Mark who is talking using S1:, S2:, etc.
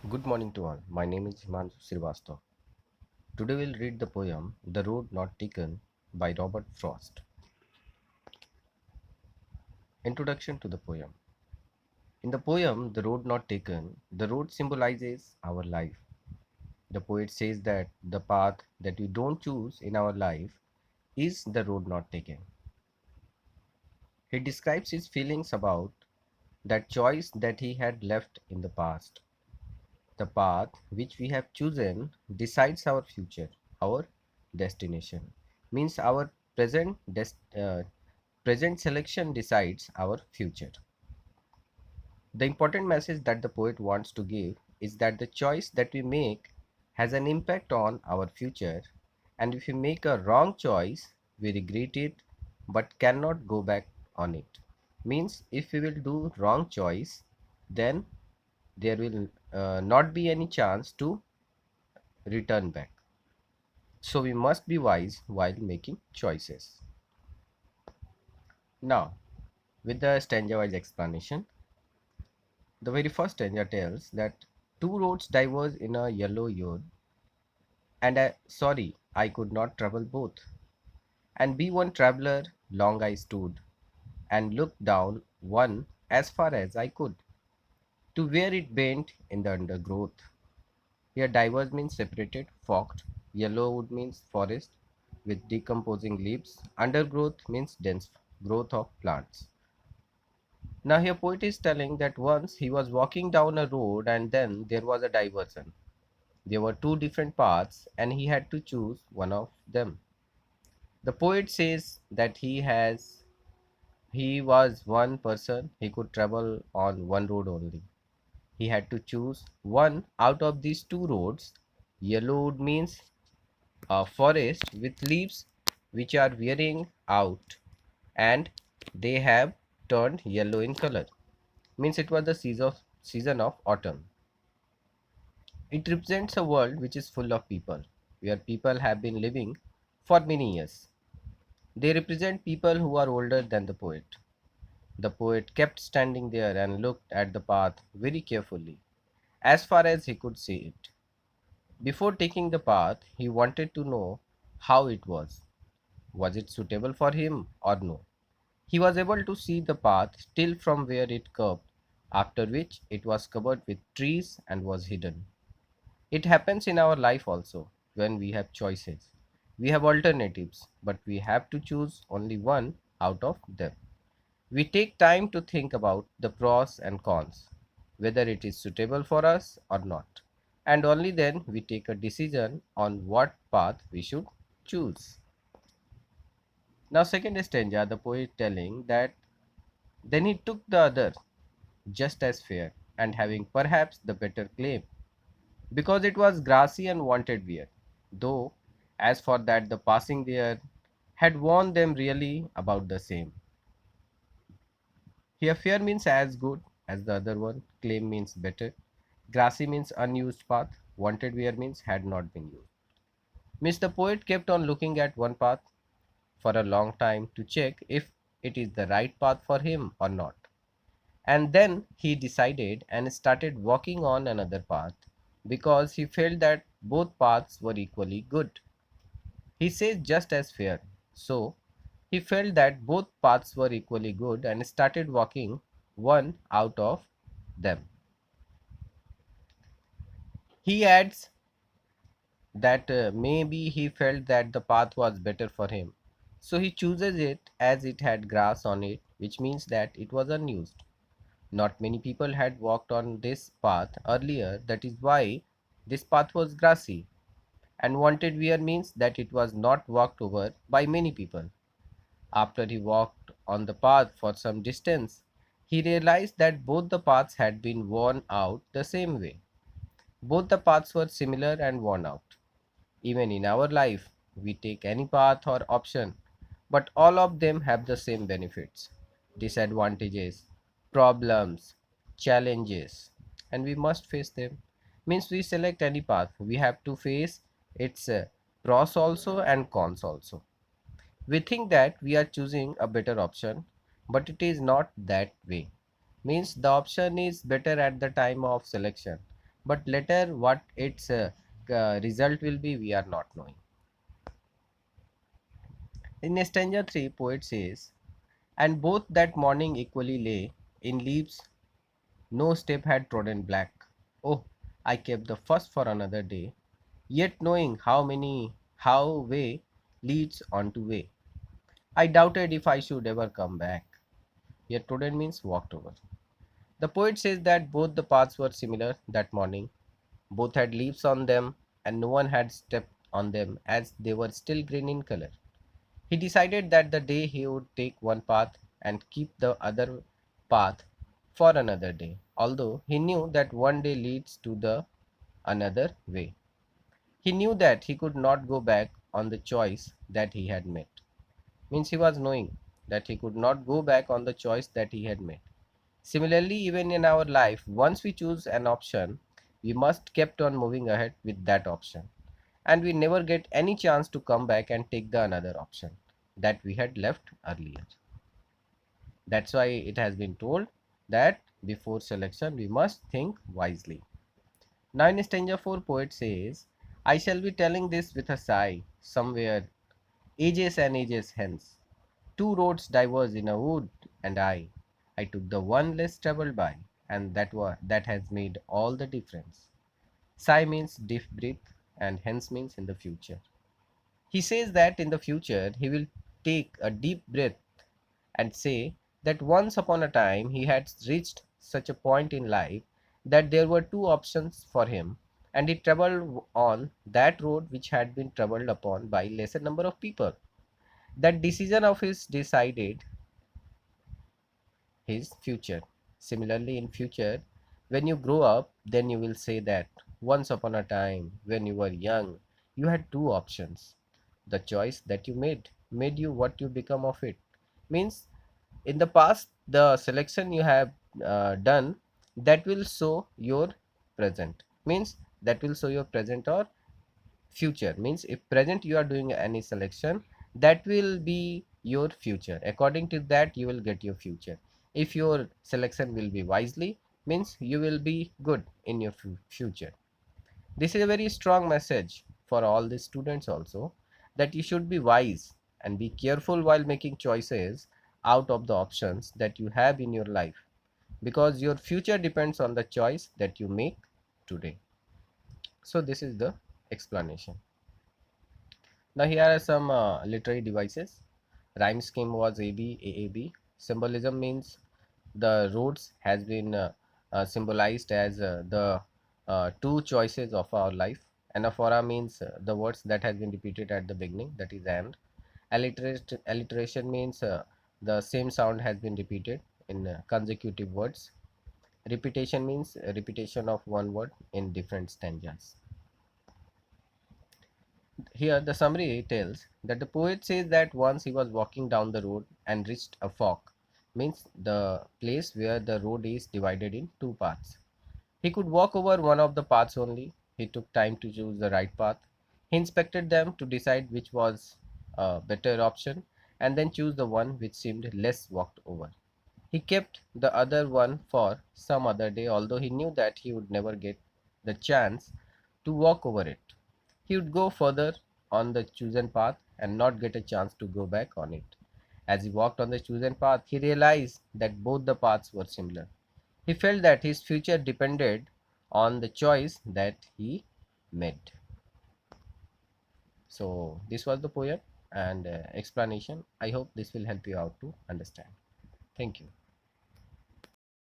S1: Good morning to all. My name is Himanshu Srivastava. Today we'll read the poem The Road Not Taken by Robert Frost. Introduction to the poem. In the poem The Road Not Taken, the road symbolizes our life. The poet says that the path that we don't choose in our life is the road not taken. He describes his feelings about that choice that he had left in the past. The path which we have chosen decides our future, our destination. Means our present selection decides our future. The important message that the poet wants to give is that the choice that we make has an impact on our future, and if we make a wrong choice, we regret it but cannot go back on it. Means if we will do wrong choice, then there will not be any chance to return back. So we must be wise while making choices. Now, with the stanza wise explanation, the very first stanza tells that two roads diverge in a yellow yod, and sorry, I could not travel both. And be one traveler, long I stood, and looked down one as far as I could, to where it bent in the undergrowth. Here diverse means separated, forked. Yellow wood means forest with decomposing leaves. Undergrowth means dense growth of plants. Now here poet is telling that once he was walking down a road and then there was a diversion. There were two different paths and he had to choose one of them. The poet says that he was one person, he could travel on one road only. He had to choose one out of these two roads. Yellow wood means a forest with leaves which are wearing out and they have turned yellow in color. Means it was the season of autumn. It represents a world which is full of people, where people have been living for many years. They represent people who are older than the poet. The poet kept standing there and looked at the path very carefully, as far as he could see it. Before taking the path, he wanted to know how it was. Was it suitable for him or no? He was able to see the path still from where it curved, after which it was covered with trees and was hidden. It happens in our life also when we have choices. We have alternatives, but we have to choose only one out of them. We take time to think about the pros and cons, whether it is suitable for us or not, and only then we take a decision on what path we should choose. Now, second stanza, the poet telling that then he took the other, just as fair, and having perhaps the better claim, because it was grassy and wanted wear, though as for that the passing there had warned them really about the same. Here fair means as good as the other one, claim means better, grassy means unused path, wanted wear means had not been used. Means the poet kept on looking at one path for a long time to check if it is the right path for him or not. And then he decided and started walking on another path because he felt that both paths were equally good. He says just as fair. So he felt that both paths were equally good and started walking one out of them. He adds that maybe he felt that the path was better for him. So he chooses it as it had grass on it, which means that it was unused. Not many people had walked on this path earlier, that is why this path was grassy. And wanted wear means that it was not walked over by many people. After he walked on the path for some distance, he realized that both the paths had been worn out the same way. Both the paths were similar and worn out. Even in our life, we take any path or option, but all of them have the same benefits, disadvantages, problems, challenges, and we must face them. Means we select any path, we have to face its pros also and cons also. We think that we are choosing a better option, but it is not that way. Means the option is better at the time of selection, but later what its result will be, we are not knowing. In stanza 3, poet says, and both that morning equally lay in leaves, no step had trodden black. Oh, I kept the first for another day, yet knowing how way leads on to way. I doubted if I should ever come back, yet trodden means walked over. The poet says that both the paths were similar that morning, both had leaves on them, and no one had stepped on them as they were still green in color. He decided that the day he would take one path and keep the other path for another day, although he knew that one day leads to the another way. He knew that he could not go back on the choice that he had made. Means he was knowing that he could not go back on the choice that he had made. Similarly, even in our life, once we choose an option, we must keep on moving ahead with that option, and we never get any chance to come back and take the another option that we had left earlier. That's why it has been told that before selection we must think wisely. Now in stanza 4, poet says, I shall be telling this with a sigh, somewhere ages and ages hence. Two roads diverge in a wood, and I took the one less traveled by, and that has made all the difference. Sigh means deep breath, and hence means in the future. He says that in the future he will take a deep breath and say that once upon a time he had reached such a point in life that there were two options for him, and he traveled on that road which had been traveled upon by lesser number of people. That decision of his decided his future. Similarly, in future, when you grow up, then you will say that once upon a time, when you were young, you had two options. The choice that you made you what you become of it. Means in the past, the selection you have done, that will show your present. Means that will show your present or future. Means if present you are doing any selection, that will be your future. According to that you will get your future. If your selection will be wisely, means you will be good in your future. This is a very strong message for all the students also, that you should be wise and be careful while making choices out of the options that you have in your life, because your future depends on the choice that you make today. So this is the explanation. Now here are some literary devices. Rhyme scheme was AB, AAB. Symbolism means the roads has been symbolized as the two choices of our life. Anaphora means the words that has been repeated at the beginning, that is and. Alliteration means the same sound has been repeated in consecutive words. Repetition means repetition of one word in different stanzas. Here, the summary tells that the poet says that once he was walking down the road and reached a fork, means the place where the road is divided in two paths. He could walk over one of the paths only. He took time to choose the right path. He inspected them to decide which was a better option, and then choose the one which seemed less walked over. He kept the other one for some other day, although he knew that he would never get the chance to walk over it. He would go further on the chosen path and not get a chance to go back on it. As he walked on the chosen path, he realized that both the paths were similar. He felt that his future depended on the choice that he made. So, this was the poem and explanation. I hope this will help you out to understand. Thank you.